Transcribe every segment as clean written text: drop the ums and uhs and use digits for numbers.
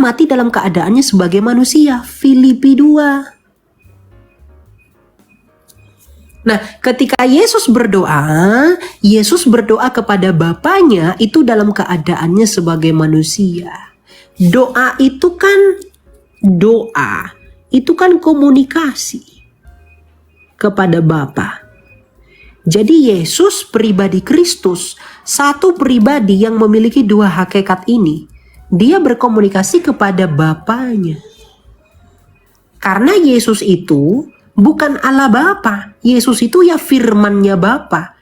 mati dalam keadaannya sebagai manusia. Filipi 2. Nah, ketika Yesus berdoa kepada Bapanya itu dalam keadaannya sebagai manusia. Doa itu kan komunikasi kepada Bapa. Jadi Yesus pribadi Kristus, satu pribadi yang memiliki dua hakikat ini, dia berkomunikasi kepada Bapanya. Karena Yesus itu bukan Allah Bapa. Yesus itu ya firman-Nya Bapa.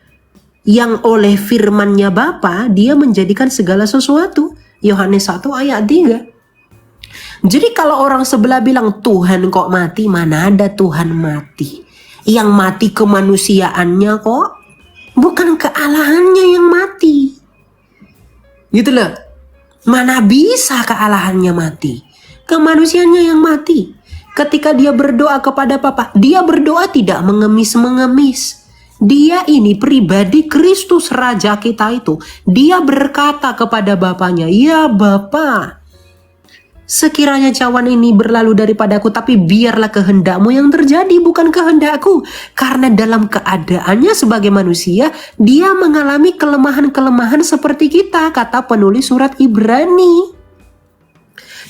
Yang oleh firman-Nya Bapa dia menjadikan segala sesuatu. Yohanes 1 ayat 3. Jadi kalau orang sebelah bilang Tuhan kok mati, mana ada Tuhan mati. Yang mati kemanusiaannya kok, bukan kealahannya yang mati. Gitu loh. Mana bisa kealahannya mati, kemanusiaannya yang mati. Ketika dia berdoa kepada Bapa, dia berdoa tidak mengemis-mengemis. Dia ini pribadi Kristus Raja kita itu. Dia berkata kepada Bapanya, ya Bapa, sekiranya cawan ini berlalu daripadaku, tapi biarlah kehendakmu yang terjadi, bukan kehendakku. Karena dalam keadaannya sebagai manusia, dia mengalami kelemahan-kelemahan seperti kita, kata penulis surat Ibrani.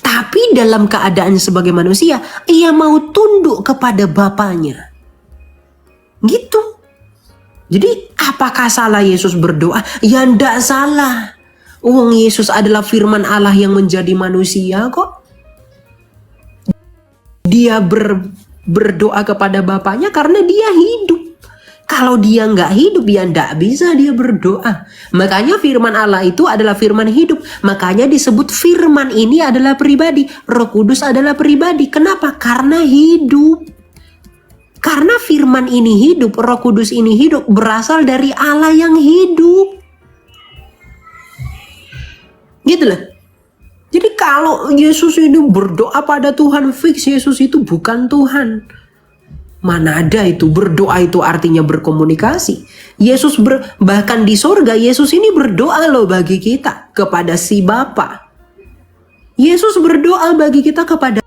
Tapi dalam keadaannya sebagai manusia, ia mau tunduk kepada Bapanya. Gitu. Jadi apakah salah Yesus berdoa? Ya ndak salah. Yesus adalah firman Allah yang menjadi manusia kok. Dia berdoa kepada Bapanya karena dia hidup. Kalau dia nggak hidup, ya nggak bisa dia berdoa. Makanya firman Allah itu adalah firman hidup. Makanya disebut firman ini adalah pribadi. Roh Kudus adalah pribadi. Kenapa? Karena hidup. Karena firman ini hidup, Roh Kudus ini hidup, berasal dari Allah yang hidup. Gitu loh. Jadi kalau Yesus itu berdoa pada Tuhan, fix Yesus itu bukan Tuhan. Mana ada itu, berdoa itu artinya berkomunikasi. Yesus bahkan di sorga, Yesus ini berdoa loh bagi kita kepada si Bapa. Yesus berdoa bagi kita kepada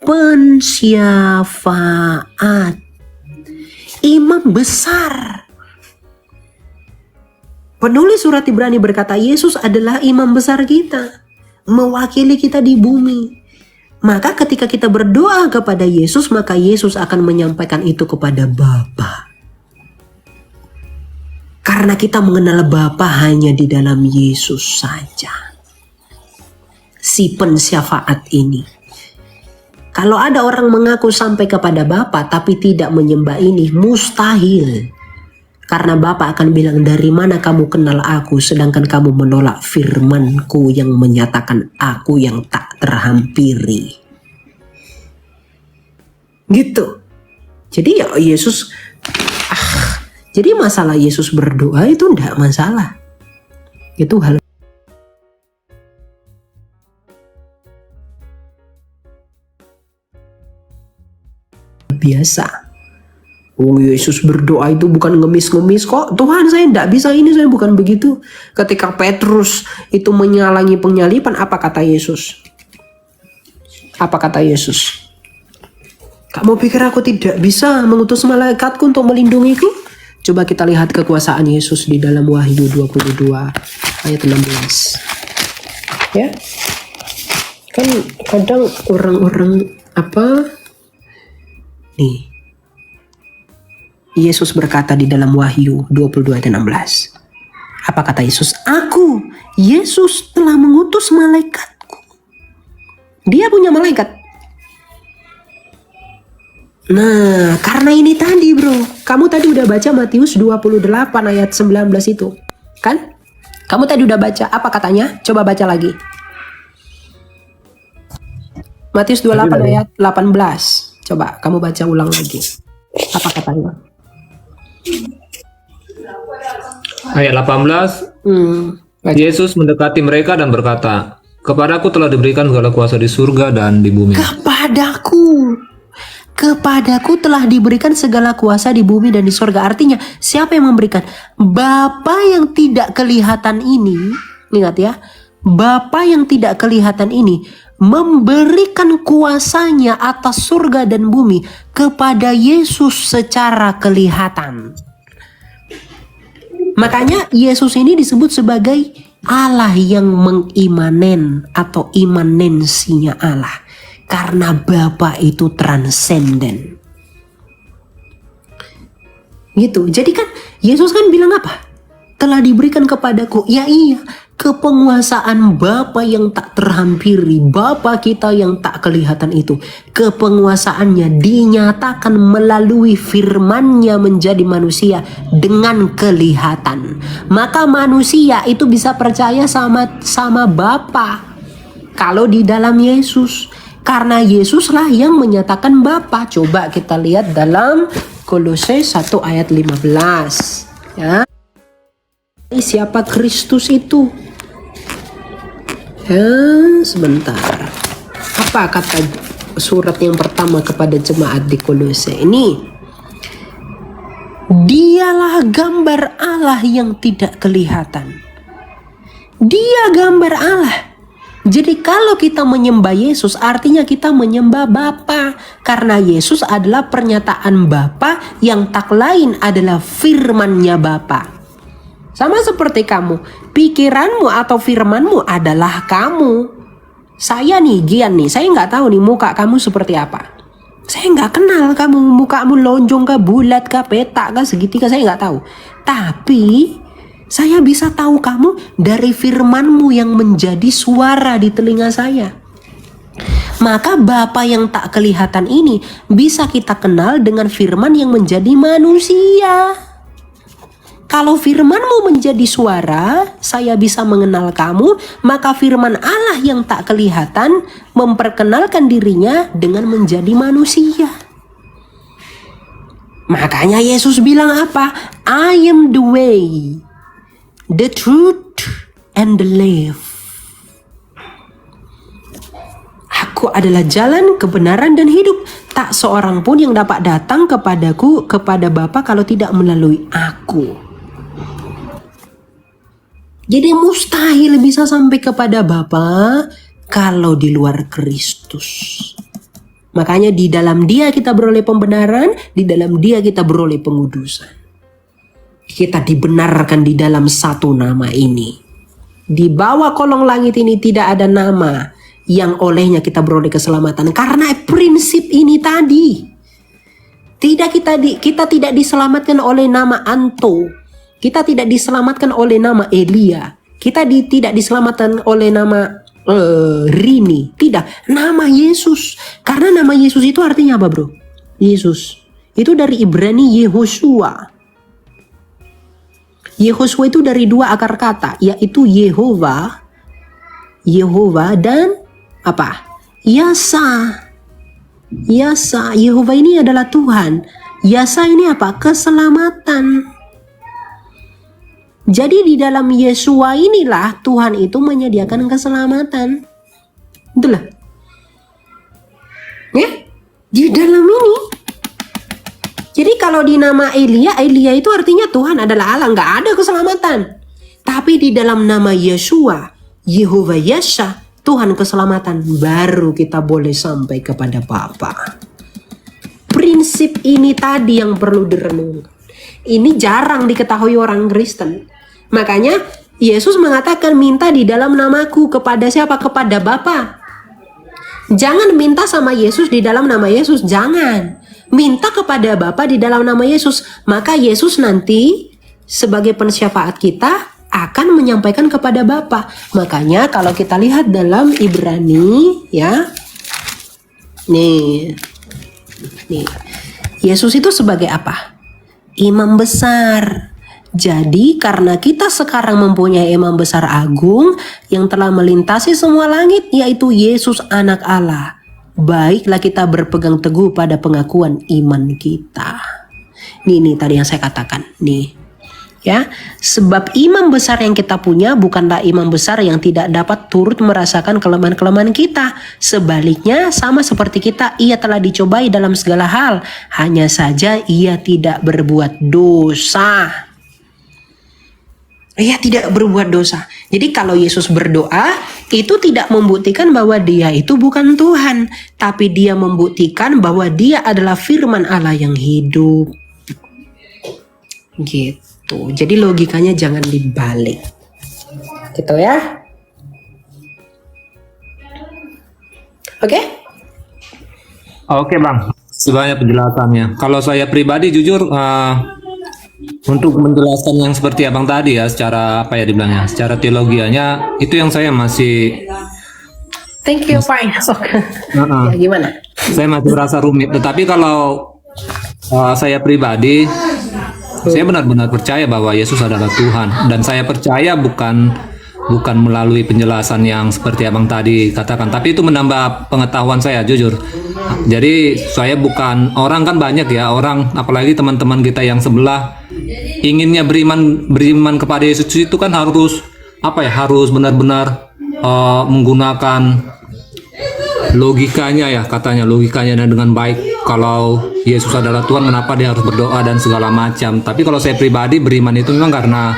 pensyafaat, imam besar. Penulis surat Ibrani berkata Yesus adalah imam besar kita, mewakili kita di bumi. Maka ketika kita berdoa kepada Yesus, maka Yesus akan menyampaikan itu kepada Bapa. Karena kita mengenal Bapa hanya di dalam Yesus saja. Si pensyafaat ini. Kalau ada orang mengaku sampai kepada Bapa tapi tidak menyembah ini, mustahil. Karena Bapa akan bilang, dari mana kamu kenal aku sedangkan kamu menolak firman-Ku yang menyatakan aku yang tak terhampiri. Gitu. Jadi ya Yesus, jadi masalah Yesus berdoa itu enggak masalah. Itu hal biasa. Yesus berdoa itu bukan ngemis-ngemis kok. Tuhan saya tidak bisa ini, saya bukan begitu. Ketika Petrus itu menyalangi penyaliban, apa kata Yesus? Apa kata Yesus? Kamu pikir aku tidak bisa mengutus malaikatku untuk melindungiku? Coba kita lihat kekuasaan Yesus di dalam Wahyu 22 ayat 16. Ya. Kan kadang orang-orang nih. Yesus berkata di dalam Wahyu 22 ayat 16. Apa kata Yesus? Aku, Yesus telah mengutus malaikatku. Dia punya malaikat. Nah, karena ini tadi bro. Kamu tadi udah baca Matius 28 ayat 19 itu. Kan? Kamu tadi udah baca. Apa katanya? Coba baca lagi. Matius 28 ayat 18. Coba kamu baca ulang lagi. Apa katanya? Ayat 18. Yesus mendekati mereka dan berkata, kepadaku telah diberikan segala kuasa di surga dan di bumi. Kepadaku Kepadaku telah diberikan segala kuasa di bumi dan di sorga. Artinya siapa yang memberikan? Bapa yang tidak kelihatan ini, ingat ya, Bapa yang tidak kelihatan ini memberikan kuasanya atas surga dan bumi kepada Yesus secara kelihatan. Makanya Yesus ini disebut sebagai Allah yang mengimanen atau imanensinya Allah. Karena Bapa itu transenden. Gitu. Jadi kan Yesus kan bilang apa? Telah diberikan kepadaku. Ya iya, kepenguasaan Bapa yang tak terhampiri, Bapa kita yang tak kelihatan itu, kepenguasaannya dinyatakan melalui firman-Nya menjadi manusia dengan kelihatan. Maka manusia itu bisa percaya sama Bapa kalau di dalam Yesus. Karena Yesuslah yang menyatakan Bapa. Coba kita lihat dalam Kolose 1 ayat 15. Ya. Siapa Kristus itu? Ya, sebentar. Apa kata surat yang pertama kepada jemaat di Kolose ini? Dialah gambar Allah yang tidak kelihatan. Dia gambar Allah. Jadi kalau kita menyembah Yesus artinya kita menyembah Bapa. Karena Yesus adalah pernyataan Bapa yang tak lain adalah firman-Nya Bapa. Sama seperti kamu, pikiranmu atau firmanmu adalah kamu. Saya nih, Gian nih, saya nggak tahu nih muka kamu seperti apa. Saya nggak kenal kamu, mukamu lonjong kah, bulat kah, petak kah, segitiga, saya nggak tahu. Tapi saya bisa tahu kamu dari firman-Mu yang menjadi suara di telinga saya. Maka Bapa yang tak kelihatan ini bisa kita kenal dengan firman yang menjadi manusia. Kalau firman-Mu menjadi suara, saya bisa mengenal kamu. Maka firman Allah yang tak kelihatan memperkenalkan dirinya dengan menjadi manusia. Makanya Yesus bilang apa? I am the way, the truth, and the life. Aku adalah jalan, kebenaran, dan hidup. Tak seorang pun yang dapat datang kepadaku, kepada Bapa kalau tidak melalui aku. Jadi mustahil bisa sampai kepada Bapa kalau di luar Kristus. Makanya di dalam Dia kita beroleh pembenaran, di dalam Dia kita beroleh pengudusan. Kita dibenarkan di dalam satu nama ini. Di bawah kolong langit ini tidak ada nama yang olehnya kita beroleh keselamatan. Karena prinsip ini tadi. Kita tidak diselamatkan oleh nama Anto. Kita tidak diselamatkan oleh nama Elia. Kita tidak diselamatkan oleh nama Rini. Tidak. Nama Yesus. Karena nama Yesus itu artinya apa, bro? Yesus. Itu dari Ibrani Yehoshua. Yehoshua itu dari dua akar kata, yaitu Yehova dan apa? Yasa. Yehova ini adalah Tuhan. Yasa ini apa? Keselamatan. Jadi di dalam Yesua inilah Tuhan itu menyediakan keselamatan. Itulah. Ya? Di dalam ini. Jadi kalau di nama Elia itu artinya Tuhan adalah Allah, nggak ada keselamatan. Tapi di dalam nama Yesua, Yehova Yasa, Tuhan keselamatan, baru kita boleh sampai kepada Bapa. Prinsip ini tadi yang perlu direnungkan. Ini jarang diketahui orang Kristen. Makanya Yesus mengatakan minta di dalam namaku kepada siapa? Kepada Bapa. Jangan minta sama Yesus di dalam nama Yesus, jangan. Minta kepada Bapa di dalam nama Yesus. Maka Yesus nanti sebagai pensyafaat kita akan menyampaikan kepada Bapa. Makanya kalau kita lihat dalam Ibrani ya. Nih. Yesus itu sebagai apa? Imam besar. Jadi karena kita sekarang mempunyai imam besar agung yang telah melintasi semua langit, yaitu Yesus anak Allah, baiklah kita berpegang teguh pada pengakuan iman kita. Nih tadi yang saya katakan nih. Ya, sebab imam besar yang kita punya bukanlah imam besar yang tidak dapat turut merasakan kelemahan-kelemahan kita. Sebaliknya, sama seperti kita, ia telah dicobai dalam segala hal. Hanya saja ia tidak berbuat dosa. Ia tidak berbuat dosa. Jadi kalau Yesus berdoa, itu tidak membuktikan bahwa dia itu bukan Tuhan. Tapi dia membuktikan bahwa dia adalah firman Allah yang hidup. Gitu. Jadi logikanya jangan dibalik. Gitu ya. Oke? Oke Bang, sebanyak penjelasannya. Kalau saya pribadi jujur untuk menjelaskan yang seperti Abang tadi ya, secara apa ya dibilangnya, secara teologianya itu yang saya masih Thank you, fine. Ya, gimana? saya masih merasa rumit. Tetapi kalau saya pribadi, saya benar-benar percaya bahwa Yesus adalah Tuhan, dan saya percaya bukan melalui penjelasan yang seperti Abang tadi katakan, tapi itu menambah pengetahuan saya jujur. Jadi saya bukan orang, kan banyak ya orang, apalagi teman-teman kita yang sebelah inginnya beriman kepada Yesus itu kan harus apa ya, harus benar-benar menggunakan logikanya ya, katanya logikanya dengan baik. Kalau Yesus adalah Tuhan, kenapa dia harus berdoa dan segala macam. Tapi kalau saya pribadi beriman itu memang karena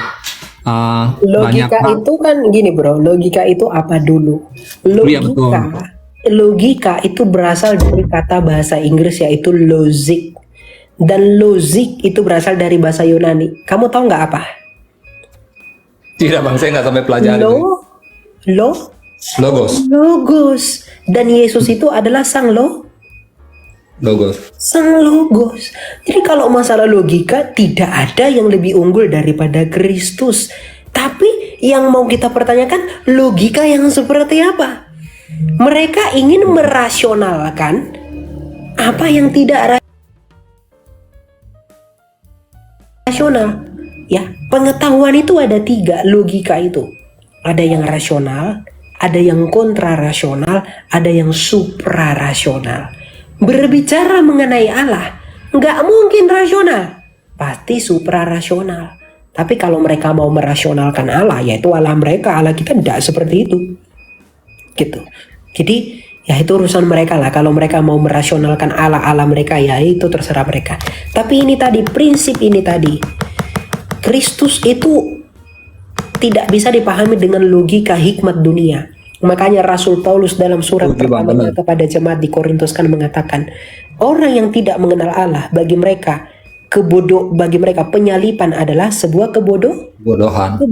banyak logika itu kan gini bro, logika itu apa dulu? Iya, betul. Logika itu berasal dari kata bahasa Inggris yaitu logic, dan logic itu berasal dari bahasa Yunani. Kamu tahu nggak apa? Tidak Bang, saya nggak sampai pelajari. Logos. Dan Yesus itu adalah sang Logos. Jadi kalau masalah logika, tidak ada yang lebih unggul daripada Kristus. Tapi yang mau kita pertanyakan, logika yang seperti apa? Mereka ingin merasionalkan apa yang tidak rasional. Ya, pengetahuan itu ada 3, logika itu. Ada yang rasional, ada yang kontrarasional, ada yang suprarasional. Berbicara mengenai Allah, nggak mungkin rasional, pasti suprarasional. Tapi kalau mereka mau merasionalkan Allah, yaitu Allah mereka, Allah kita tidak seperti itu. Gitu. Jadi ya itu urusan mereka lah. Kalau mereka mau merasionalkan Allah mereka, ya itu terserah mereka. Tapi ini tadi, prinsip ini tadi, Kristus itu tidak bisa dipahami dengan logika hikmat dunia. Makanya Rasul Paulus dalam surat pertamanya kepada jemaat di Korintus kan mengatakan, orang yang tidak mengenal Allah, bagi mereka penyalipan adalah sebuah kebodohan.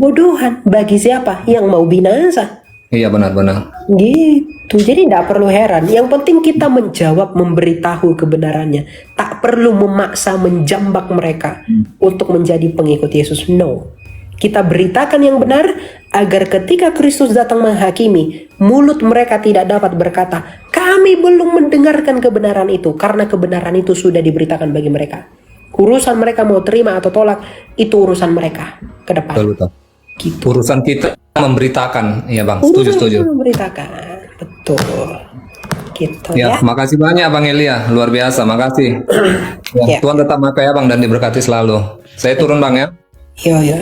Bagi siapa? Yang mau binasa. Iya, benar-benar. Gitu. Jadi tidak perlu heran. Yang penting kita menjawab, memberitahu kebenarannya. Tak perlu memaksa, menjambak mereka untuk menjadi pengikut Yesus. No. Kita beritakan yang benar agar ketika Kristus datang menghakimi, mulut mereka tidak dapat berkata, kami belum mendengarkan kebenaran itu, karena kebenaran itu sudah diberitakan bagi mereka. Urusan mereka mau terima atau tolak, itu urusan mereka ke depan. Betul. Gitu. Urusan kita memberitakan, ya Bang. Setuju. Memberitakan, betul. Gitu ya. Makasih banyak Bang Elia, luar biasa, makasih. Ya. Tuhan tetap pakai ya Bang, dan diberkati selalu. Saya turun Bang ya. Yo.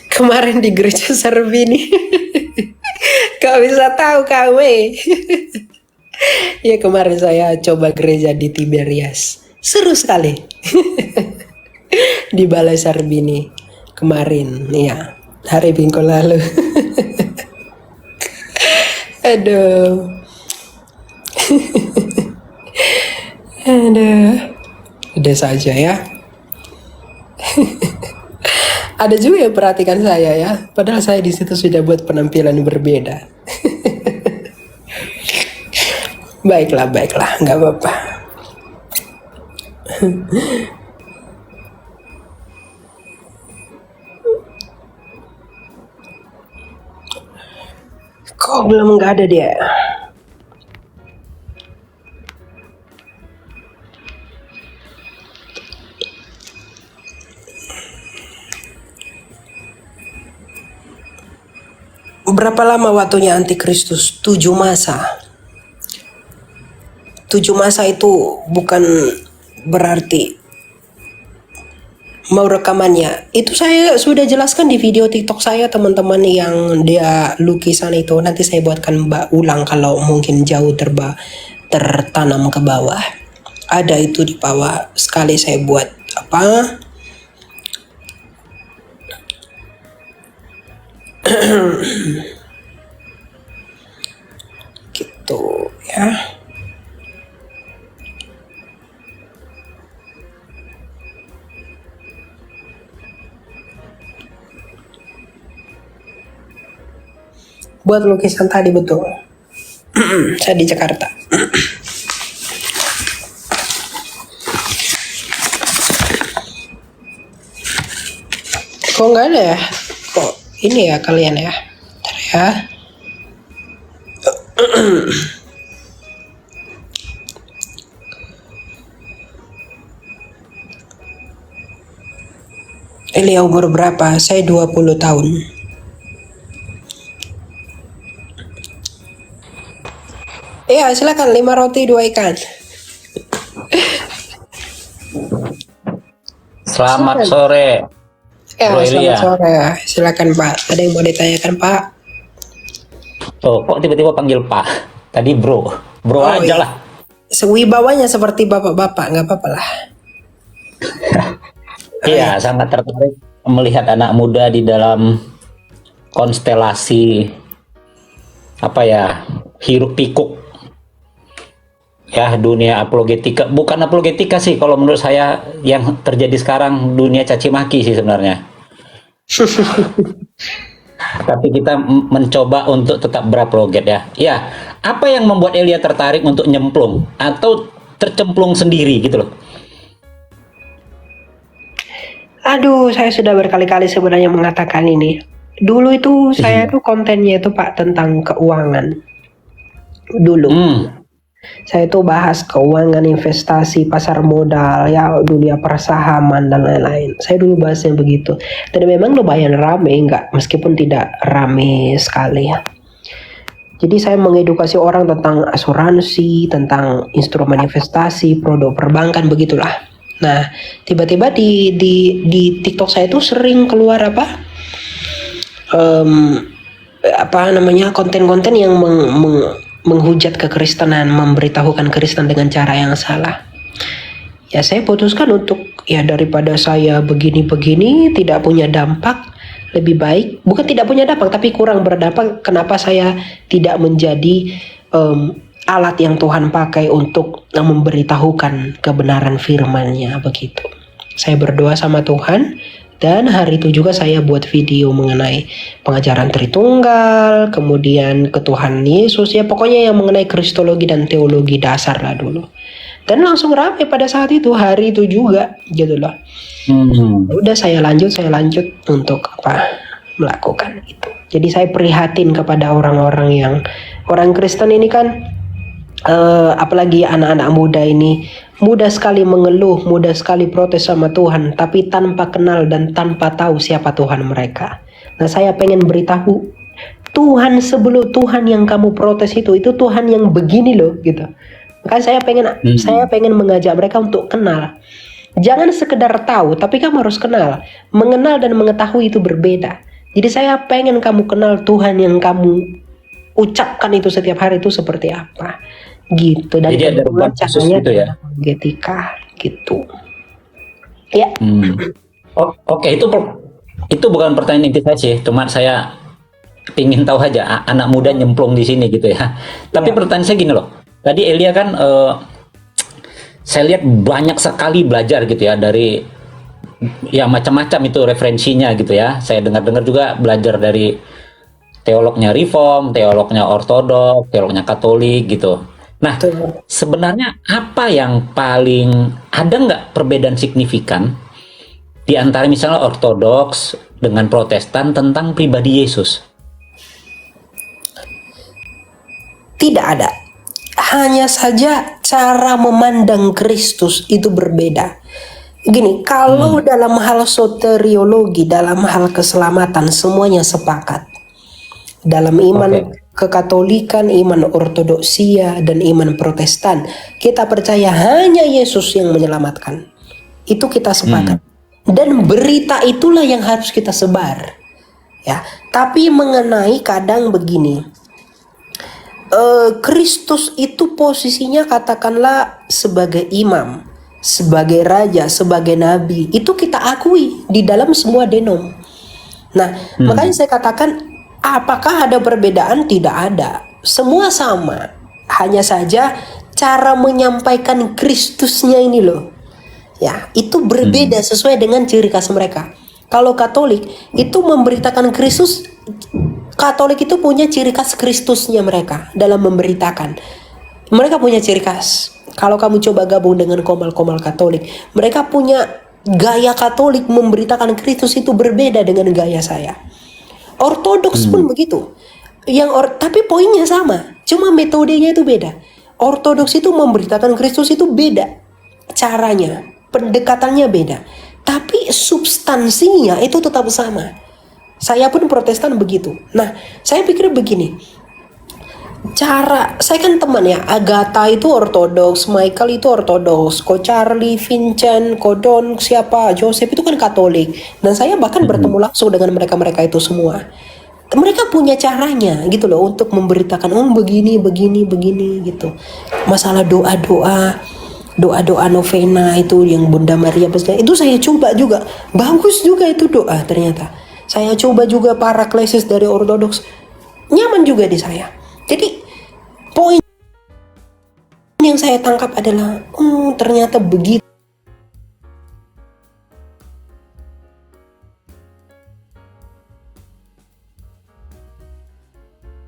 Kemarin di gereja Serbini gak bisa tahu kami. Ya kemarin saya coba gereja di Tiberias, seru sekali. Di Balai Serbini kemarin, ya hari Minggu lalu. Aduh. Udah saja ya. Ada juga yang perhatikan saya ya, padahal saya di situ sudah buat penampilan berbeda. Baiklah, nggak apa-apa. Kok belum nggak ada dia? Berapa lama waktunya antikristus? 7 masa. 7 masa itu bukan berarti mau rekamannya. Itu saya sudah jelaskan di video TikTok saya, teman-teman, yang dia lukisan itu. Nanti saya buatkan ulang kalau mungkin jauh tertanam ke bawah. Ada itu di bawah. Sekali saya buat apa? Gitu ya. Buat lukisan tadi betul. Saya di Jakarta. Kok nggak ada ya? Kok ini ya kalian ya? Bentar ya. Elia umur berapa? Saya 20 tahun. Iya, silakan 5 roti 2 ikan. Selamat Silakan. sore, Ya, Bro selamat Elia. sore. Silakan Pak. Ada yang mau ditanyakan Pak? Oh, kok tiba-tiba panggil Pak? Tadi Bro. Bro Oh, aja iya. lah. Sewibawanya seperti bapak-bapak, nggak apa-apa lah. Iya, sangat tertarik melihat anak muda di dalam konstelasi apa ya, hiruk pikuk ya, dunia apologetika. Bukan apologetika sih, kalau menurut saya yang terjadi sekarang dunia caci maki sih sebenarnya. Tapi kita mencoba untuk tetap berapologet ya. Ya, apa yang membuat Elia tertarik untuk nyemplung atau tercemplung sendiri gitu loh? Aduh, saya sudah berkali-kali sebenarnya mengatakan ini. Dulu itu saya tuh kontennya itu Pak tentang keuangan. Dulu. Saya tuh bahas keuangan, investasi, pasar modal, ya dunia persahaman dan lain-lain. Saya dulu bahasnya begitu. Dan memang lumayan rame, enggak, meskipun tidak rame sekali ya. Jadi saya mengedukasi orang tentang asuransi, tentang instrumen investasi, produk perbankan, begitulah. Nah, tiba-tiba di TikTok saya tuh sering keluar konten-konten yang menghujat kekristenan, memberitahukan Kristen dengan cara yang salah. Ya saya putuskan untuk ya daripada saya begini-begini tidak punya dampak, lebih baik bukan tidak punya dampak tapi kurang berdampak. Kenapa saya tidak menjadi alat yang Tuhan pakai untuk memberitahukan kebenaran firman-Nya begitu. Saya berdoa sama Tuhan. Dan hari itu juga saya buat video mengenai pengajaran Tritunggal, kemudian ketuhanan Yesus, ya pokoknya yang mengenai kristologi dan teologi dasar lah dulu. Dan langsung rame pada saat itu, hari itu juga gitu loh. Udah saya lanjut untuk melakukan itu. Jadi saya prihatin kepada orang-orang Kristen ini kan, apalagi anak-anak muda ini mudah sekali mengeluh, mudah sekali protes sama Tuhan, tapi tanpa kenal dan tanpa tahu siapa Tuhan mereka. Nah, saya pengen beritahu Tuhan sebelum Tuhan yang kamu protes itu Tuhan yang begini loh gitu. Makanya saya pengen mengajak mereka untuk kenal. Jangan sekedar tahu, tapi kamu harus kenal. Mengenal dan mengetahui itu berbeda. Jadi saya pengen kamu kenal Tuhan yang kamu ucapkan itu setiap hari itu seperti apa. Gitu. Dan jadi ada ruang khusus gitu ya, getika gitu ya. Oke, itu bukan pertanyaan inti saya sih, cuma saya ingin tahu aja anak muda nyemplung di sini gitu ya. Tapi pertanyaan saya gini loh, tadi Elia kan saya lihat banyak sekali belajar gitu ya dari ya macam-macam itu referensinya gitu ya. Saya dengar-dengar juga belajar dari teolognya Reform, teolognya Ortodoks, teolognya Katolik gitu. Nah, sebenarnya apa yang ada nggak perbedaan signifikan di antara misalnya Ortodoks dengan Protestan tentang pribadi Yesus? Tidak ada. Hanya saja cara memandang Kristus itu berbeda. Gini, kalau dalam hal soteriologi, dalam hal keselamatan semuanya sepakat. Dalam iman Oke. kekatolikan, iman ortodoksia, dan iman protestan, kita percaya hanya Yesus yang menyelamatkan. Itu kita sepakat. Dan berita itulah yang harus kita sebar. Ya, tapi mengenai kadang begini, Kristus itu posisinya katakanlah sebagai imam, sebagai raja, sebagai nabi, itu kita akui di dalam semua denom. Nah, makanya saya katakan, apakah ada perbedaan? Tidak ada. Semua sama. Hanya saja cara menyampaikan Kristusnya ini loh. Ya, itu berbeda sesuai dengan ciri khas mereka. Kalau Katolik itu memberitakan Kristus, Katolik itu punya ciri khas Kristusnya mereka dalam memberitakan. Mereka punya ciri khas. Kalau kamu coba gabung dengan komal-komal Katolik, mereka punya gaya Katolik memberitakan Kristus itu berbeda dengan gaya saya. Ortodoks pun begitu. Tapi poinnya sama, cuma metodenya itu beda. Ortodoks itu memberitakan Kristus itu beda caranya, pendekatannya beda. Tapi substansinya itu tetap sama. Saya pun Protestan begitu. Nah, saya pikir begini. Saya kan teman ya, Agatha itu ortodoks, Michael itu ortodoks, Ko Charlie, Vincent, Ko Don, siapa, Joseph itu kan Katolik. Dan saya bahkan bertemu langsung dengan mereka-mereka itu semua. Mereka punya caranya gitu loh untuk memberitakan, begini gitu. Masalah doa-doa novena itu yang Bunda Maria itu saya coba juga, bagus juga itu doa ternyata. Saya coba juga paraklesis dari ortodoks, nyaman juga di saya. Jadi poin yang saya tangkap adalah ternyata begitu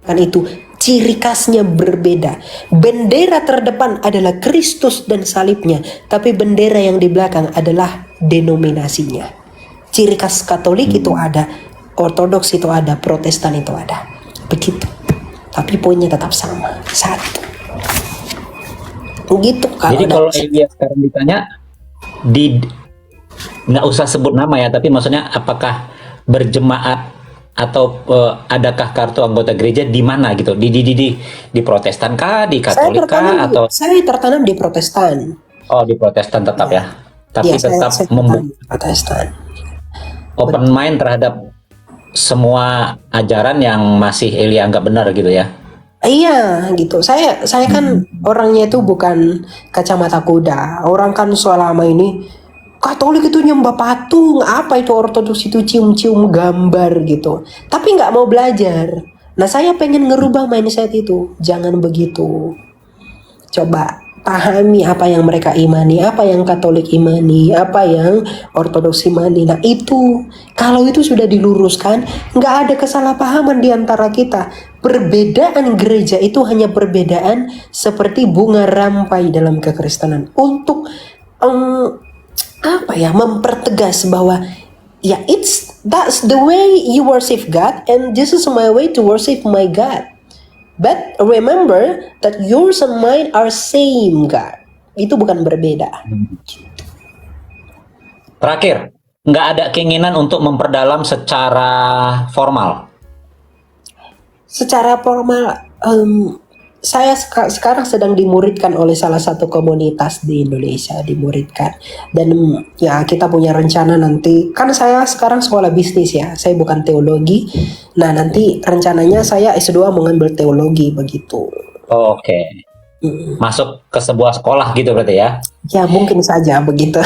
kan itu ciri khasnya berbeda. Bendera terdepan adalah Kristus dan salibnya, tapi bendera yang di belakang adalah denominasinya. Ciri khas Katolik itu ada, Ortodoks itu ada, Protestan itu ada. Begitu. Tapi poinnya tetap sama, satu. Begitu kalau. Jadi kalau Elia sekarang ditanya, nggak usah sebut nama ya, tapi maksudnya apakah berjemaat atau adakah kartu anggota gereja di mana gitu? Di Protestan kah, di Katolik kah, atau saya tertanam di Protestan. Oh, di Protestan tetap ya. Tapi Ya, tetap saya tertanam di Protestan. open mind terhadap semua ajaran yang masih Elia anggap benar gitu ya. Iya gitu. Saya kan orangnya itu bukan kacamata kuda. Orang kan selama ini Katolik itu nyembah patung, apa itu Ortodoks itu cium-cium gambar gitu. Tapi nggak mau belajar. Nah, saya pengen ngerubah mindset itu. Jangan begitu. Coba pahami apa yang mereka imani, apa yang Katolik imani, apa yang Ortodoks imani. Nah itu, kalau itu sudah diluruskan, nggak ada kesalahpahaman di antara kita. Perbedaan gereja itu hanya perbedaan seperti bunga rampai dalam kekristenan. Untuk mempertegas bahwa ya that's the way you worship God and this is my way to worship my God. But remember that yours and mine are same God. Itu bukan berbeda. Terakhir, nggak ada keinginan untuk memperdalam secara formal. Secara formal, saya sekarang sedang dimuridkan oleh salah satu komunitas di Indonesia, dimuridkan. Dan ya kita punya rencana nanti, kan saya sekarang sekolah bisnis ya, saya bukan teologi. Nah nanti rencananya saya S2 mengambil teologi begitu. Oke. Masuk ke sebuah sekolah gitu berarti ya? Ya mungkin saja begitu.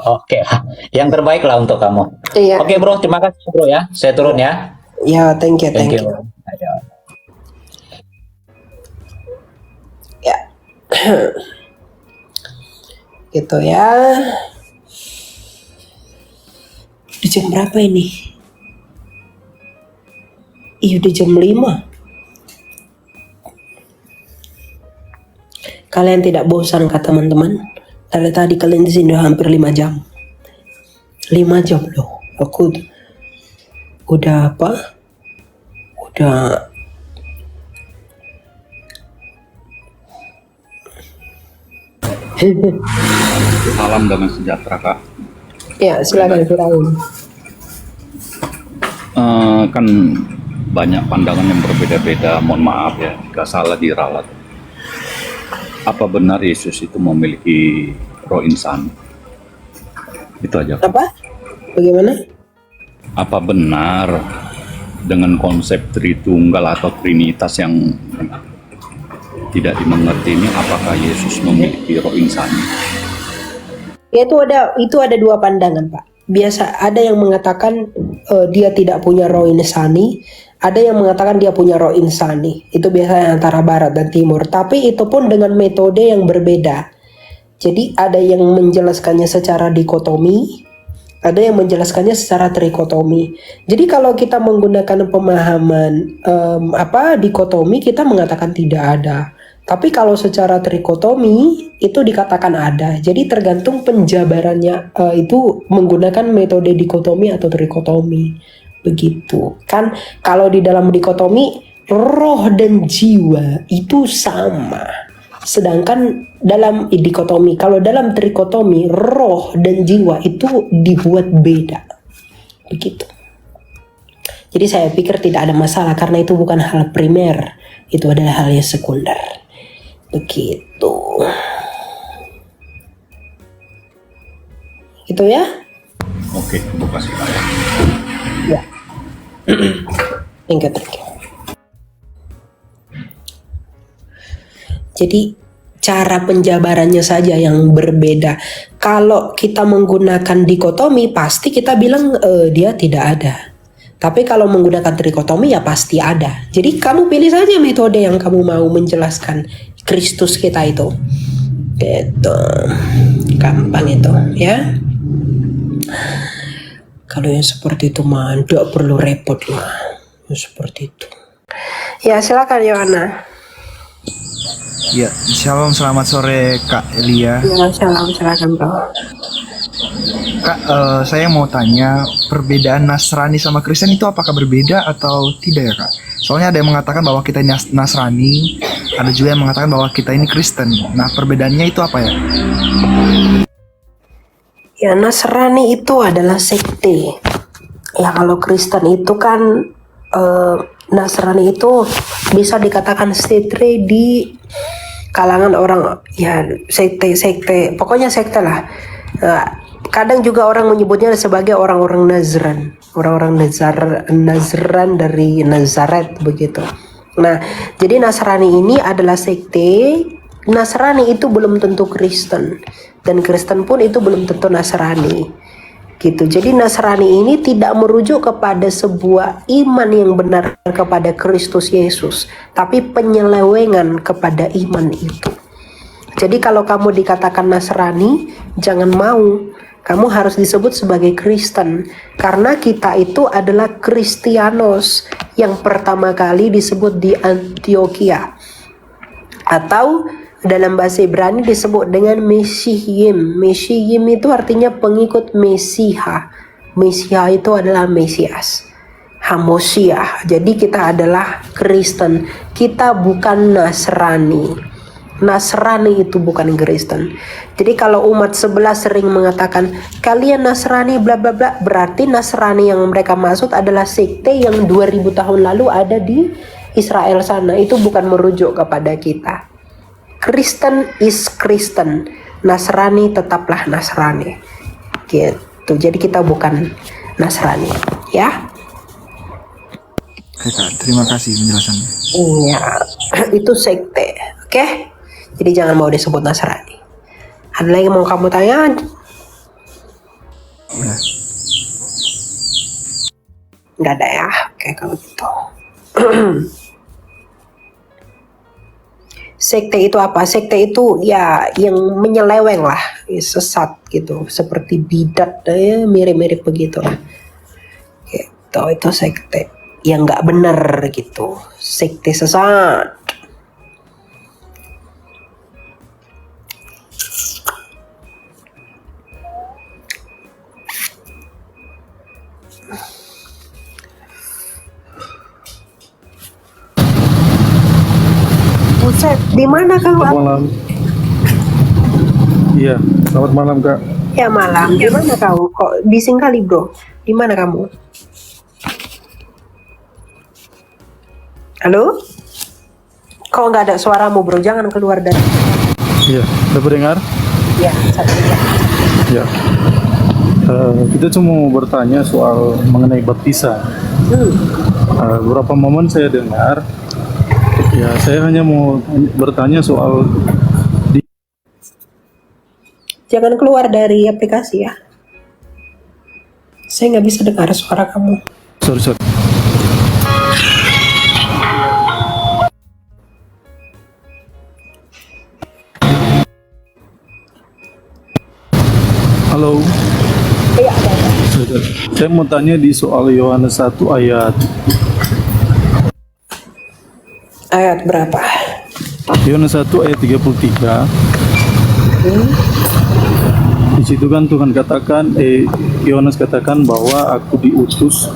Oke, yang terbaik lah untuk kamu. Iya. Oke bro, terima kasih bro ya. Saya turun ya. Ya thank you. Thank you. Ya. Gitu ya. Udah jam berapa ini? Udah jam 5. Kalian tidak bosan kah teman-teman? Dari tadi kalian di sini udah hampir 5 jam. 5 jam loh. Aku udah apa? Udah Salam damai sejahtera kak. ya silakan Firaun. Kan banyak pandangan yang berbeda-beda. Mohon maaf ya jika salah diralat. Apa benar Yesus itu memiliki roh insan? Itu aja. Apa? Bagaimana? Apa benar dengan konsep Tritunggal atau Trinitas yang tidak dimengerti ini, apakah Yesus memiliki roh insan? Ya, itu ada dua pandangan, Pak. Biasa ada yang mengatakan dia tidak punya roh insani, ada yang mengatakan dia punya roh insani. Itu biasanya antara barat dan timur, tapi itu pun dengan metode yang berbeda. Jadi ada yang menjelaskannya secara dikotomi, ada yang menjelaskannya secara trikotomi. Jadi kalau kita menggunakan pemahaman dikotomi, kita mengatakan tidak ada. Tapi kalau secara trikotomi itu dikatakan ada. Jadi tergantung penjabarannya itu menggunakan metode dikotomi atau trikotomi. Begitu. Kan kalau di dalam dikotomi roh dan jiwa itu sama. Sedangkan dalam dikotomi, kalau dalam trikotomi roh dan jiwa itu dibuat beda. Begitu. Jadi saya pikir tidak ada masalah karena itu bukan hal primer. Itu adalah hal yang sekunder. Begitu. Itu ya? Oke, terima kasih Pak. Ya. Thank you. Jadi cara penjabarannya saja yang berbeda. Kalau kita menggunakan dikotomi, pasti kita bilang dia tidak ada. Tapi kalau menggunakan trikotomi ya pasti ada. Jadi kamu pilih saja metode yang kamu mau menjelaskan Kristus kita itu. Gitu. Gampang itu ya. Kalau yang seperti itu mah tidak perlu repot lah. Yang seperti itu. Ya silakan Yohana. Ya, shalom, selamat sore Kak Elia. Ya shalom, silakan Bro. Kak, saya mau tanya, perbedaan Nasrani sama Kristen itu apakah berbeda atau tidak ya Kak? Soalnya ada yang mengatakan bahwa kita ini Nasrani, ada juga yang mengatakan bahwa kita ini Kristen. Nah, perbedaannya itu apa ya? Ya Nasrani itu adalah sekte. Ya kalau Kristen itu kan Nasrani itu bisa dikatakan sekte di kalangan orang ya sekte pokoknya sekte lah. Kadang juga orang menyebutnya sebagai orang-orang Nazran, orang-orang Nazran dari Nazaret begitu. Nah, jadi Nasrani ini adalah sekte. Nasrani itu belum tentu Kristen dan Kristen pun itu belum tentu Nasrani. Gitu. Jadi Nasrani ini tidak merujuk kepada sebuah iman yang benar kepada Kristus Yesus, tapi penyelewengan kepada iman itu. Jadi kalau kamu dikatakan Nasrani, jangan mau. Kamu harus disebut sebagai Kristen, karena kita itu adalah Kristianos yang pertama kali disebut di Antioquia, atau dalam bahasa Ibrani disebut dengan Mesihim. Mesihim itu artinya pengikut Mesiha. Mesiha itu adalah Mesias, Hamosiah. Jadi kita adalah Kristen. Kita bukan Nasrani. Nasrani itu bukan Kristen. Jadi kalau umat sebelah sering mengatakan kalian Nasrani bla bla bla, berarti Nasrani yang mereka maksud adalah sekte yang 2000 tahun lalu ada di Israel sana. Itu bukan merujuk kepada kita. Kristen is Kristen, Nasrani tetaplah Nasrani. Gitu. Jadi kita bukan Nasrani, ya. Oke Kak, terima kasih penjelasannya. Iya, itu sekte, oke? Jadi jangan mau disebut Nasrani. Ada lagi mau kamu tanya? Ya. Nggak ada ya? Oke kalau gitu. Sekte itu apa? Sekte itu ya yang menyeleweng lah, sesat gitu, seperti bidat, ya mirip-mirip begitu lah. Gitu, itu sekte yang nggak benar gitu, sekte sesat. Buset, di mana kamu? Selamat malam. Iya, selamat malam Kak. Ya malam. Di mana kamu? Kok bising kali bro? Di mana kamu? Halo? Kok nggak ada suaramu bro? Jangan keluar dari... Iya, dapat dengar? Ya, satu ya. Ya. Kita cuma mau bertanya soal mengenai baptisan. Beberapa momen saya dengar, ya saya hanya mau bertanya soal Jangan keluar dari aplikasi ya. Saya nggak bisa dengar suara kamu. sorry. Halo. Iya, ada. Saya mau tanya di soal Yohanes 1 ayat Ayat berapa? Yohanes 1 ayat 33. Di situ kan Tuhan katakan, Yohanes katakan bahwa aku diutus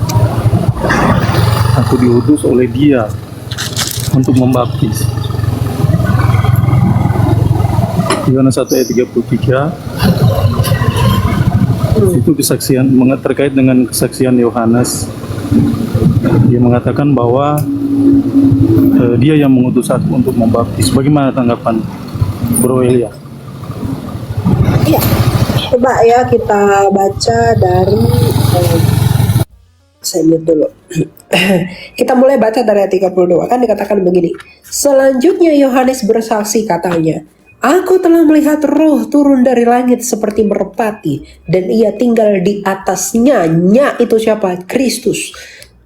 oleh Dia untuk membaptis. Yohanes 1 ayat 33. Itu kesaksian terkait dengan kesaksian Yohanes. Dia mengatakan bahwa dia yang mengutus aku untuk membaptis. Bagaimana tanggapan Bro Elia? Iya. Coba ya kita baca dari saya lihat dulu. Kita mulai baca dari ayat 32. Kan dikatakan begini. Selanjutnya Yohanes bersaksi katanya, Aku telah melihat roh turun dari langit seperti merpati, dan ia tinggal di atasnya. Nya itu siapa? Kristus.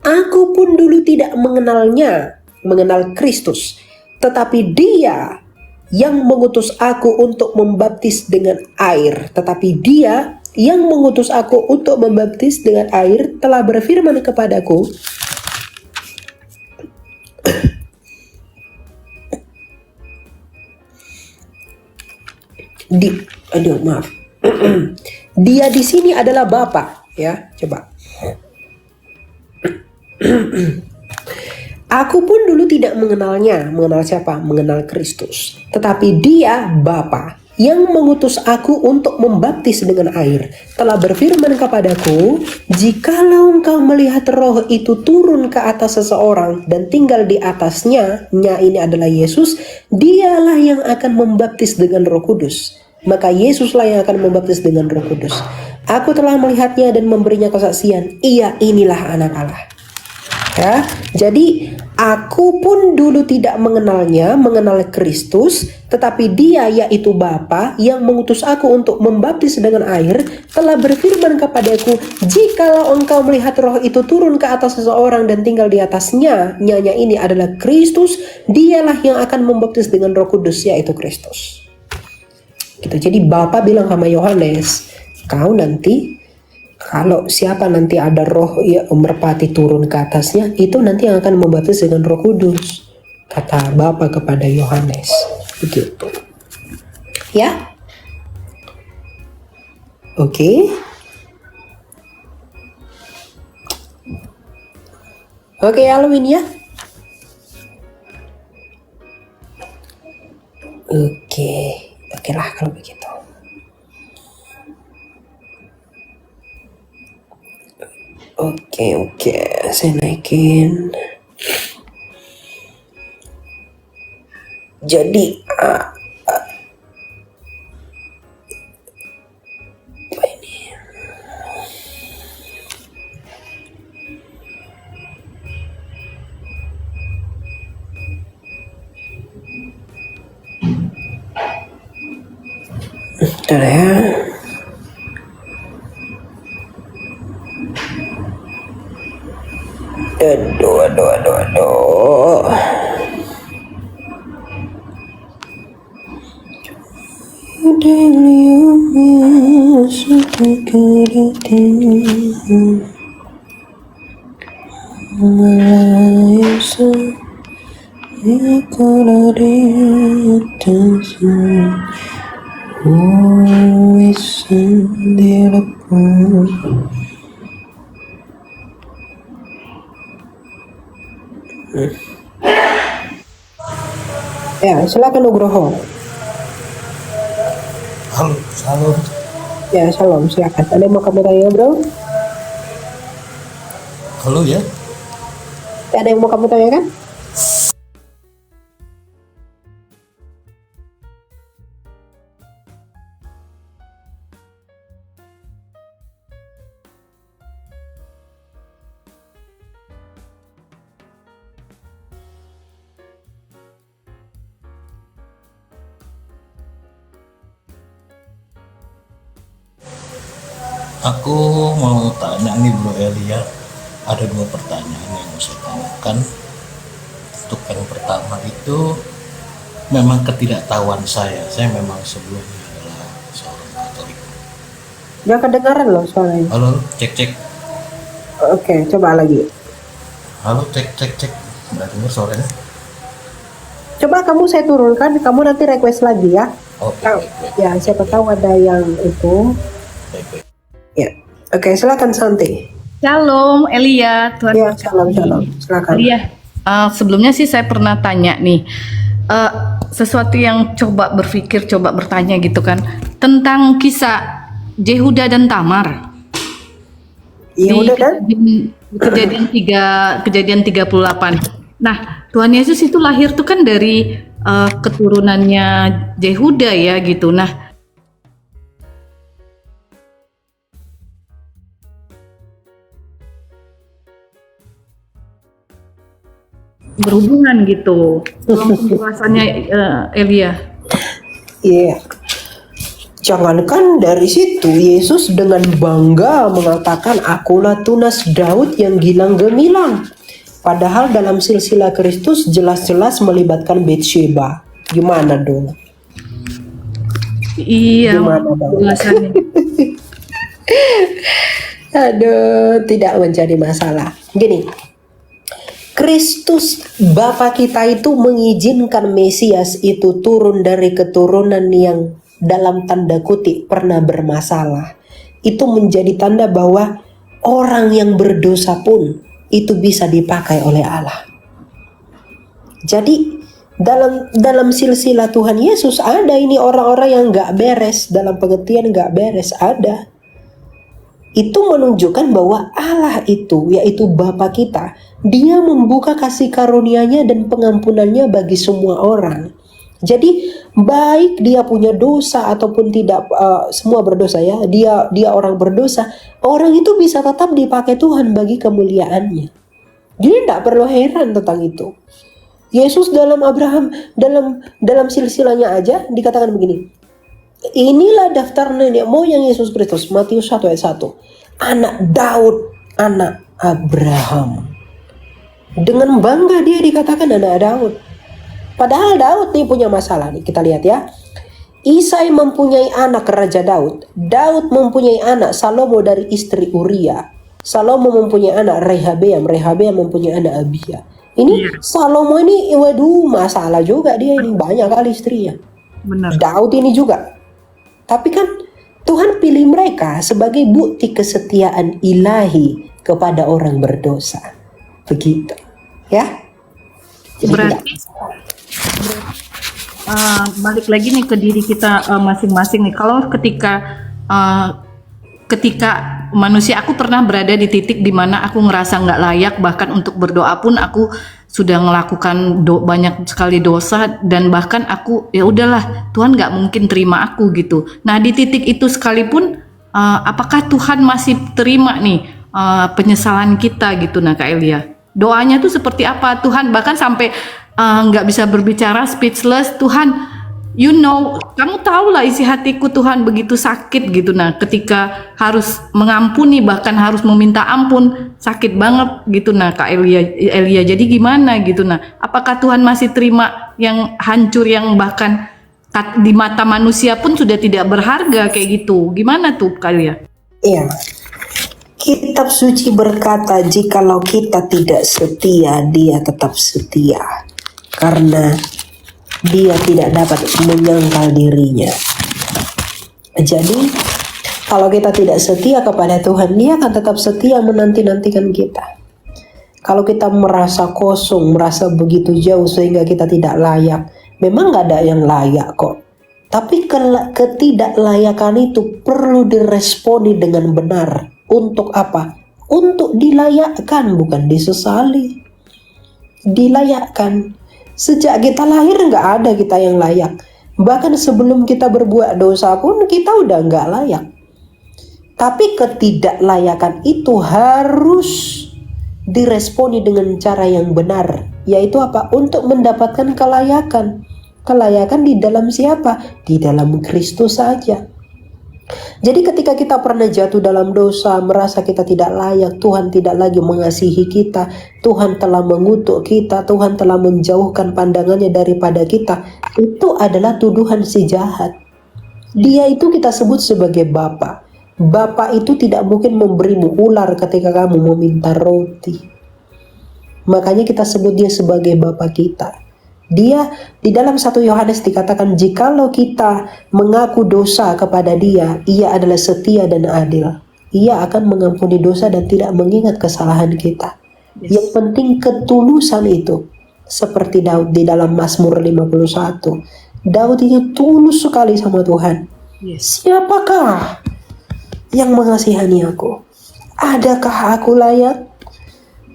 Aku pun dulu tidak mengenal Kristus. Tetapi dia yang mengutus aku untuk membaptis dengan air. Telah berfirman kepadaku, Dia di sini adalah Bapa, ya. Coba. Aku pun dulu tidak mengenalnya. Mengenal siapa? Mengenal Kristus. Tetapi dia Bapa yang mengutus aku untuk membaptis dengan air telah berfirman kepadaku, jikalau engkau melihat roh itu turun ke atas seseorang dan tinggal di atasnya, nya ini adalah Yesus, dialah yang akan membaptis dengan Roh Kudus. Maka Yesuslah yang akan membaptis dengan Roh Kudus. Aku telah melihatnya dan memberinya kesaksian. Ia inilah Anak Allah. Ya, jadi aku pun dulu tidak mengenal Kristus, tetapi dia yaitu Bapa yang mengutus aku untuk membaptis dengan air telah berfirman kepadaku, jikalau engkau melihat roh itu turun ke atas seseorang dan tinggal di atasnya, nyanya ini adalah Kristus, dialah yang akan membaptis dengan Roh Kudus, yaitu Kristus. Gitu. Jadi Bapa bilang sama Yohanes, kau nanti kalau siapa nanti ada roh ya, merpati turun ke atasnya, itu nanti yang akan membaptis dengan Roh Kudus, kata Bapa kepada Yohanes. Begitu. Ya. Oke. Oke, Alwin ya. Oke lah kalau begitu. Oke, saya naikin. Jadi apa ini? Bentar ya. Aduh. Ya, silakan Nugroho. Halo. Ya, salam, silakan. Ada yang mau kamu tanya, bro? Halo ya. Ada yang mau kamu tanyakan? Aku mau tanya nih Bro Elia, ada dua pertanyaan yang mau saya tanyakan. Untuk yang pertama itu memang ketidaktahuan saya memang sebelumnya adalah seorang Katolik. Gak kedengaran loh suaranya. Halo, cek cek. Oke, coba lagi. Halo, cek cek cek. Udah dengar suaranya? Coba kamu saya turunkan, kamu nanti request lagi ya. Oke, Oh, baik, baik, ya, siapa tahu ada yang itu. baik, baik. Ya, oke, silakan Santi. Shalom Elia, Tuhan Ya, berkati. salam, silakan. Elia, sebelumnya sih saya pernah tanya nih, sesuatu yang coba berpikir, coba bertanya gitu kan, tentang kisah Yehuda dan Tamar. Iya udah kan? Kejadian 38. Nah, Tuhan Yesus itu lahir tuh kan dari keturunannya Yehuda ya gitu. Nah, berhubungan gitu. Tolong penjelasannya Elia. Iya. Jangankan dari situ, Yesus dengan bangga mengatakan, akulah tunas Daud yang gilang gemilang. Padahal dalam silsilah Kristus jelas-jelas melibatkan Betsheba. Gimana dong? Iya, Gimana dong? penjelasannya. Aduh, tidak menjadi masalah. Gini, Kristus Bapa kita itu mengizinkan Mesias itu turun dari keturunan yang dalam tanda kutip pernah bermasalah. Itu menjadi tanda bahwa orang yang berdosa pun itu bisa dipakai oleh Allah. Jadi dalam silsilah Tuhan Yesus ada ini orang-orang yang gak beres, dalam pengertian gak beres, ada. Itu menunjukkan bahwa Allah itu, yaitu Bapa kita, Dia membuka kasih karunia-Nya dan pengampunannya bagi semua orang. Jadi baik dia punya dosa ataupun tidak, semua berdosa ya, dia orang berdosa, orang itu bisa tetap dipakai Tuhan bagi kemuliaannya. Jadi tidak perlu heran tentang itu. Yesus dalam Abraham, dalam silsilahnya aja dikatakan begini. Inilah daftar nenek moyang Yesus Kristus, Matius 1 ayat 1. Anak Daud, anak Abraham. Dengan bangga dia dikatakan anak Daud. Padahal Daud nih punya masalah nih, kita lihat ya. Isai mempunyai anak Raja Daud. Daud mempunyai anak Salomo dari istri Uria. Salomo mempunyai anak Rehabeam. Rehabeam mempunyai anak Abia. Ini Salomo ini, waduh, masalah juga dia ini, banyak kali istrinya. Benar. Daud ini juga. Tapi kan Tuhan pilih mereka sebagai bukti kesetiaan ilahi kepada orang berdosa. Begitu. Ya. Jadi Berarti balik lagi nih ke diri kita masing-masing nih. Kalau ketika manusia, aku pernah berada di titik di mana aku ngerasa nggak layak, bahkan untuk berdoa pun aku sudah melakukan banyak sekali dosa, dan bahkan aku ya udahlah, Tuhan nggak mungkin terima aku gitu. Nah, di titik itu sekalipun apakah Tuhan masih terima nih penyesalan kita gitu? Nah, Kak Elia, doanya tuh seperti apa? Tuhan bahkan sampai nggak bisa berbicara, speechless. Tuhan, you know, kamu tahu lah isi hatiku Tuhan, begitu sakit gitu. Nah, ketika harus mengampuni, bahkan harus meminta ampun, sakit banget gitu. Nah, Kak Elia, jadi gimana gitu? Nah, apakah Tuhan masih terima yang hancur, yang bahkan di mata manusia pun sudah tidak berharga kayak gitu? Gimana tuh, Kak Elia? Iya. Kitab suci berkata, jikalau kita tidak setia, Dia tetap setia. Karena Dia tidak dapat menyangkal dirinya. Jadi, kalau kita tidak setia kepada Tuhan, Dia akan tetap setia menanti-nantikan kita. Kalau kita merasa kosong, merasa begitu jauh sehingga kita tidak layak, memang gak ada yang layak kok. Tapi ketidaklayakan itu perlu diresponi dengan benar. Untuk apa? Untuk dilayakkan, bukan disesali. Dilayakkan. Sejak kita lahir nggak ada kita yang layak. Bahkan sebelum kita berbuat dosa pun kita udah nggak layak. Tapi ketidaklayakan itu harus diresponi dengan cara yang benar. Yaitu apa? Untuk mendapatkan kelayakan. Kelayakan di dalam siapa? Di dalam Kristus saja. Jadi ketika kita pernah jatuh dalam dosa, merasa kita tidak layak, Tuhan tidak lagi mengasihi kita, Tuhan telah mengutuk kita, Tuhan telah menjauhkan pandangannya daripada kita, itu adalah tuduhan si jahat. Dia itu kita sebut sebagai Bapa. Bapa itu tidak mungkin memberimu ular ketika kamu meminta roti. Makanya kita sebut dia sebagai Bapa kita. Dia di dalam 1 Yohanes dikatakan, jikalau kita mengaku dosa kepada dia, ia adalah setia dan adil. Ia akan mengampuni dosa dan tidak mengingat kesalahan kita. Yang penting ketulusan itu. Seperti Daud di dalam Mazmur 51. Daud itu tulus sekali sama Tuhan. Siapakah yang mengasihani aku? Adakah aku layak?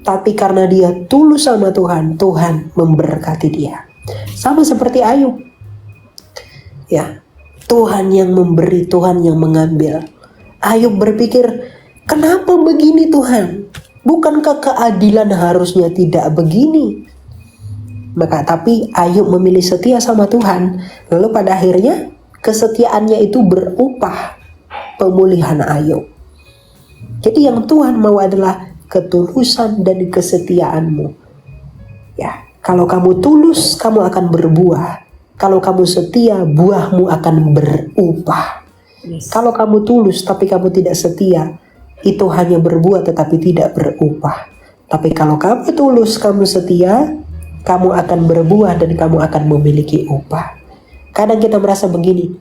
Tapi karena dia tulus sama Tuhan, Tuhan memberkati dia. Sama seperti Ayub. Ya, Tuhan yang memberi, Tuhan yang mengambil. Ayub berpikir, kenapa begini Tuhan? Bukankah keadilan harusnya tidak begini? Maka tapi Ayub memilih setia sama Tuhan. Lalu pada akhirnya kesetiaannya itu berupah pemulihan Ayub. Jadi yang Tuhan mau adalah ketulusan dan kesetiaanmu. Ya, kalau kamu tulus, kamu akan berbuah. Kalau kamu setia, buahmu akan berupah. Kalau kamu tulus tapi kamu tidak setia, itu hanya berbuah tetapi tidak berupah. Tapi kalau kamu tulus, kamu setia, kamu akan berbuah dan kamu akan memiliki upah. Kadang kita merasa begini,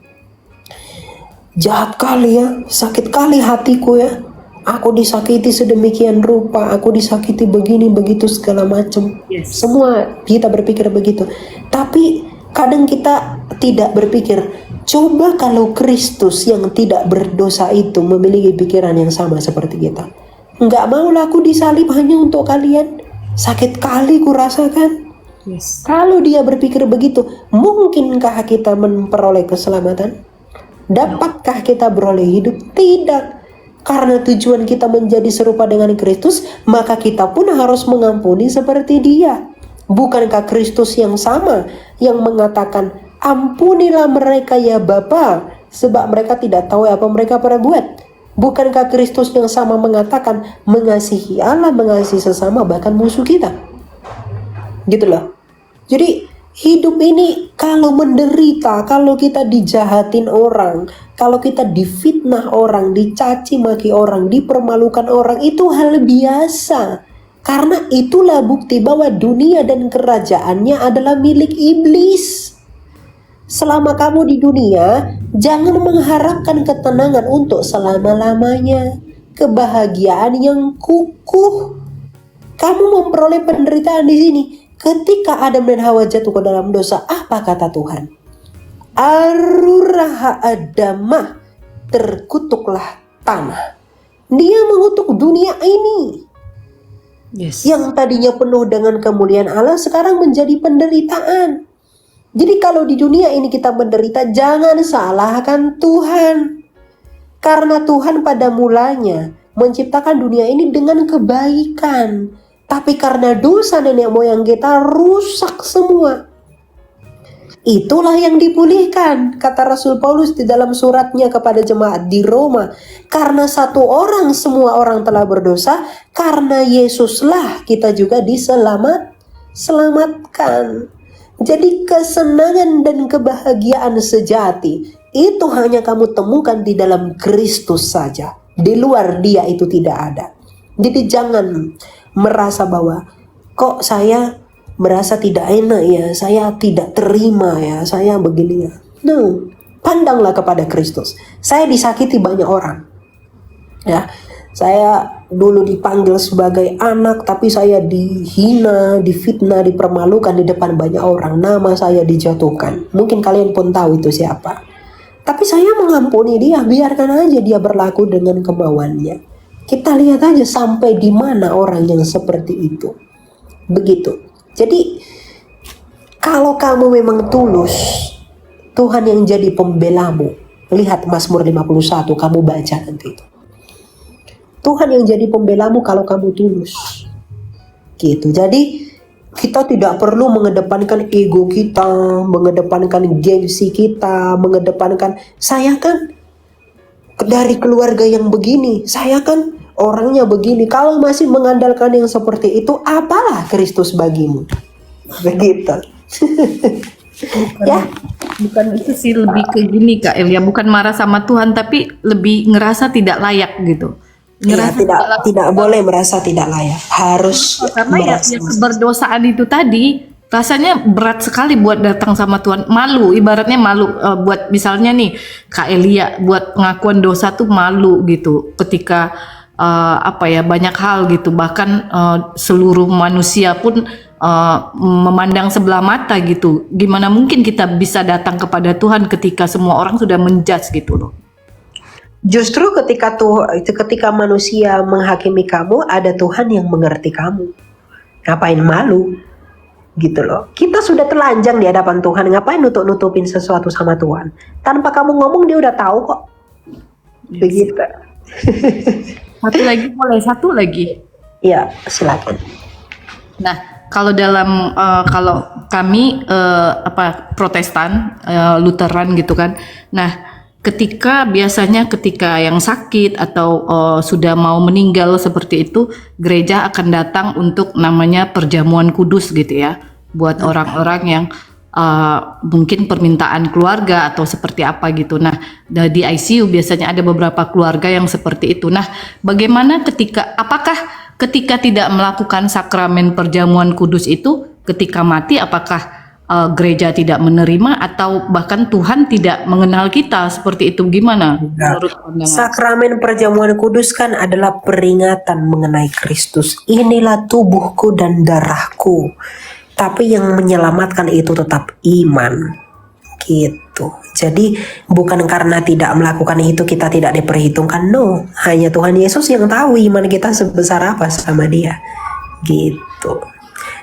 jahat kali ya, sakit kali hatiku ya. Aku disakiti sedemikian rupa, aku disakiti begini, begitu segala macam. Semua kita berpikir begitu. Tapi kadang kita tidak berpikir, coba kalau Kristus yang tidak berdosa itu memiliki pikiran yang sama seperti kita. Enggak maulah aku disalib hanya untuk kalian. Sakit kali ku rasakan. Kalau dia berpikir begitu, mungkinkah kita memperoleh keselamatan? Dapatkah kita beroleh hidup? Tidak. Karena tujuan kita menjadi serupa dengan Kristus, maka kita pun harus mengampuni seperti dia. Bukankah Kristus yang sama yang mengatakan, ampunilah mereka ya Bapa, sebab mereka tidak tahu apa mereka perbuat. Bukankah Kristus yang sama mengatakan, mengasihi Allah, mengasihi sesama, bahkan musuh kita. Gitu loh. Jadi hidup ini kalau menderita, kalau kita dijahatin orang, kalau kita difitnah orang, dicaci maki orang, dipermalukan orang, itu hal biasa. Karena itulah bukti bahwa dunia dan kerajaannya adalah milik iblis. Selama kamu di dunia, jangan mengharapkan ketenangan untuk selama-lamanya, kebahagiaan yang kukuh. Kamu memperoleh penderitaan di sini. Ketika Adam dan Hawa jatuh ke dalam dosa, apa kata Tuhan? Aruraha Adamah, terkutuklah tanah. Dia mengutuk dunia ini. Yang tadinya penuh dengan kemuliaan Allah, sekarang menjadi penderitaan. Jadi kalau di dunia ini kita menderita, jangan salahkan Tuhan. Karena Tuhan pada mulanya menciptakan dunia ini dengan kebaikan. Tapi karena dosa nenek moyang kita rusak semua. Itulah yang dipulihkan, kata Rasul Paulus di dalam suratnya kepada jemaat di Roma. Karena satu orang, semua orang telah berdosa, karena Yesuslah kita juga diselamatkan. Jadi kesenangan dan kebahagiaan sejati itu hanya kamu temukan di dalam Kristus saja. Di luar Dia itu tidak ada. Jadi jangan merasa bahwa kok saya merasa tidak enak ya, saya tidak terima ya, saya begini ya. No, pandanglah kepada Kristus. Saya disakiti banyak orang. Ya, saya dulu dipanggil sebagai anak, tapi saya dihina, difitnah, dipermalukan di depan banyak orang. Nama saya dijatuhkan. Mungkin kalian pun tahu itu siapa. Tapi saya mengampuni dia, biarkan aja dia berlaku dengan kemauannya. Kita lihat aja sampai di mana orang yang seperti itu. Begitu. Jadi kalau kamu memang tulus, Tuhan yang jadi pembelamu. Lihat Mazmur 51, kamu baca nanti itu. Tuhan yang jadi pembelamu kalau kamu tulus. Gitu. Jadi kita tidak perlu mengedepankan ego kita, mengedepankan gengsi kita, mengedepankan saya kan dari keluarga yang begini, saya kan orangnya begini. Kalau masih mengandalkan yang seperti itu, apalah Kristus bagimu? Begitu. Ya, Bukan itu sih, lebih ke gini Kak Elia, bukan marah sama Tuhan tapi lebih ngerasa tidak layak gitu. ya, Ngerasa tidak boleh merasa tidak layak. Harus karena ya, merasa. ya keberdosaan itu tadi rasanya berat sekali buat datang sama Tuhan. Malu, ibaratnya malu, buat misalnya nih Kak Elia buat pengakuan dosa tuh malu gitu ketika apa ya, banyak hal gitu, bahkan seluruh manusia pun memandang sebelah mata gitu. Gimana mungkin kita bisa datang kepada Tuhan ketika semua orang sudah menjudge gitu loh. Justru ketika manusia menghakimi kamu, ada Tuhan yang mengerti kamu. Ngapain malu? Gitu loh. Kita sudah telanjang di hadapan Tuhan, ngapain nutupin sesuatu sama Tuhan? Tanpa kamu ngomong dia udah tahu kok. Begitu. Satu lagi boleh, satu lagi. Ya, silakan. Nah, kalau dalam kalau kami Protestan, Lutheran gitu kan. Nah, biasanya ketika yang sakit atau sudah mau meninggal seperti itu, gereja akan datang untuk namanya perjamuan kudus gitu ya, buat orang-orang yang mungkin permintaan keluarga atau seperti apa gitu. Nah, di ICU biasanya ada beberapa keluarga yang seperti itu. Nah, bagaimana apakah ketika tidak melakukan sakramen perjamuan kudus itu, ketika mati, apakah gereja tidak menerima atau bahkan Tuhan tidak mengenal kita seperti itu? Gimana menurut pandangan? Sakramen perjamuan kudus kan adalah peringatan mengenai Kristus. Inilah tubuhku dan darahku. Tapi yang menyelamatkan itu tetap iman. Gitu. Jadi bukan karena tidak melakukan itu kita tidak diperhitungkan. No, hanya Tuhan Yesus yang tahu iman kita sebesar apa sama Dia. Gitu.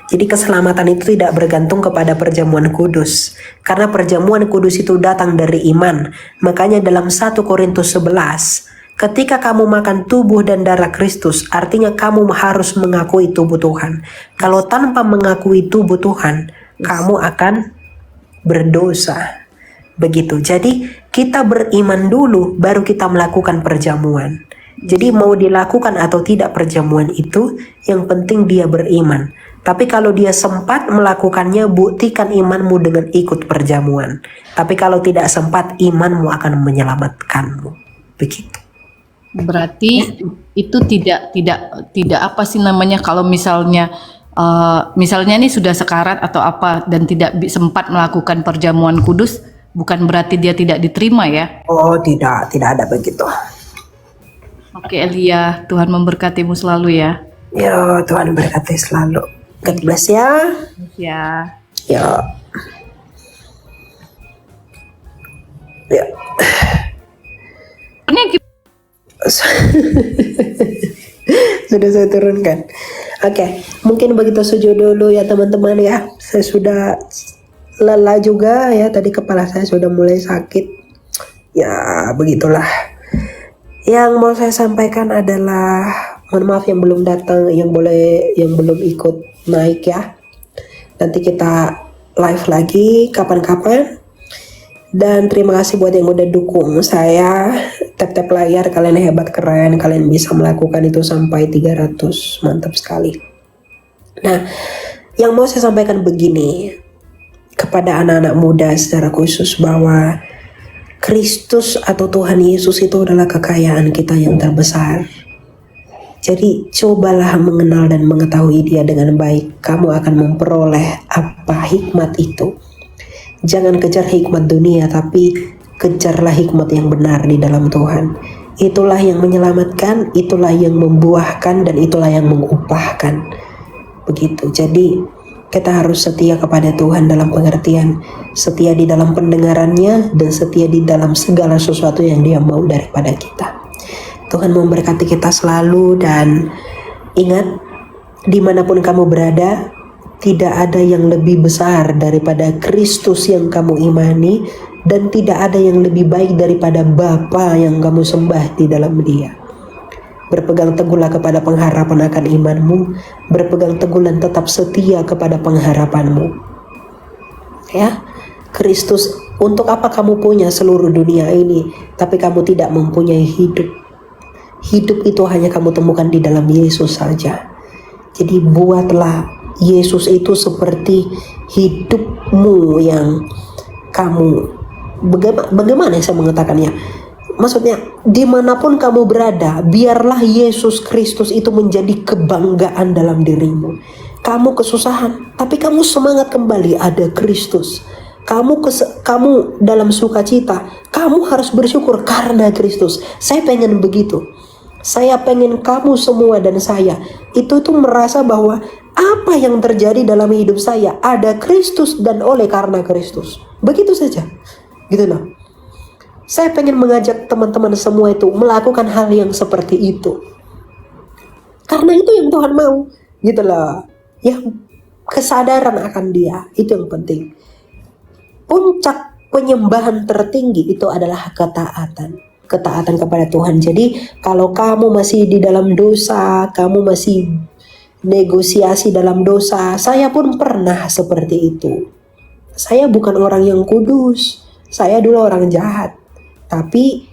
Jadi keselamatan itu tidak bergantung kepada perjamuan kudus. Karena perjamuan kudus itu datang dari iman. Makanya dalam 1 Korintus 11, ketika kamu makan tubuh dan darah Kristus, artinya kamu harus mengakui tubuh Tuhan. Kalau tanpa mengakui tubuh Tuhan, kamu akan berdosa. Begitu. Jadi kita beriman dulu, baru kita melakukan perjamuan. Jadi mau dilakukan atau tidak perjamuan itu, yang penting dia beriman. Tapi kalau dia sempat melakukannya, buktikan imanmu dengan ikut perjamuan. Tapi kalau tidak sempat, imanmu akan menyelamatkanmu. Begitu. Berarti itu tidak apa sih namanya, kalau misalnya nih sudah sekarat atau apa dan tidak sempat melakukan perjamuan kudus, bukan berarti dia tidak diterima ya? Oh, tidak ada begitu. Oke Elia, Tuhan memberkatimu selalu ya. Ya, Tuhan berkati selalu. God bless ya. Ya. Ya. Ya. Ini Sudah saya turunkan. Oke, mungkin begitu saja dulu ya teman-teman ya. Saya sudah lelah juga ya, tadi kepala saya sudah mulai sakit. Ya, begitulah. Yang mau saya sampaikan adalah, mohon maaf yang belum datang, yang belum ikut naik ya. Nanti kita live lagi kapan-kapan. Dan terima kasih buat yang udah dukung saya. Tap-tap layar, kalian hebat, keren. Kalian bisa melakukan itu sampai 300. Mantap sekali. Nah, yang mau saya sampaikan begini kepada anak-anak muda secara khusus, bahwa Kristus atau Tuhan Yesus itu adalah kekayaan kita yang terbesar. Jadi cobalah mengenal dan mengetahui Dia dengan baik. Kamu akan memperoleh apa hikmat itu. Jangan kejar hikmat dunia, tapi kejarlah hikmat yang benar di dalam Tuhan. Itulah yang menyelamatkan, itulah yang membuahkan, dan itulah yang mengupahkan. Begitu. Jadi kita harus setia kepada Tuhan dalam pengertian setia di dalam pendengarannya dan setia di dalam segala sesuatu yang Dia mau daripada kita. Tuhan memberkati kita selalu, dan ingat, dimanapun kamu berada, tidak ada yang lebih besar daripada Kristus yang kamu imani, dan tidak ada yang lebih baik daripada Bapa yang kamu sembah di dalam Dia. Berpegang teguhlah kepada pengharapan akan imanmu, berpegang teguh dan tetap setia kepada pengharapanmu. Ya, Kristus Untuk apa kamu punya seluruh dunia ini, tapi kamu tidak mempunyai hidup? Hidup itu hanya kamu temukan di dalam Yesus saja. Jadi buatlah Yesus itu seperti hidupmu yang kamu, bagaimana saya mengatakannya? Maksudnya dimanapun kamu berada, biarlah Yesus Kristus itu menjadi kebanggaan dalam dirimu. Kamu kesusahan, tapi kamu semangat kembali, ada Kristus. Kamu dalam sukacita, kamu harus bersyukur karena Kristus. Saya pengen begitu. Saya pengen kamu semua dan saya itu tuh merasa bahwa apa yang terjadi dalam hidup saya ada Kristus dan oleh karena Kristus. Begitu saja. Gitu loh. Saya pengen mengajak teman-teman semua itu melakukan hal yang seperti itu. Karena itu yang Tuhan mau. Gitu loh. Yang kesadaran akan Dia, itu yang penting. Puncak penyembahan tertinggi itu adalah ketaatan kepada Tuhan. Jadi kalau kamu masih di dalam dosa, kamu masih negosiasi dalam dosa, saya pun pernah seperti itu. Saya bukan orang yang kudus, saya dulu orang jahat, tapi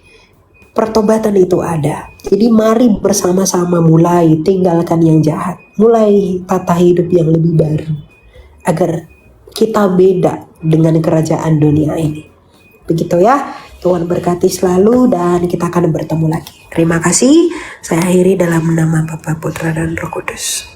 pertobatan itu ada. Jadi mari bersama-sama mulai tinggalkan yang jahat, mulai tata hidup yang lebih baru, agar kita beda dengan kerajaan dunia ini. Begitu ya. Tuhan berkati selalu dan kita akan bertemu lagi. Terima kasih. Saya akhiri dalam nama Bapa, Putra dan Roh Kudus.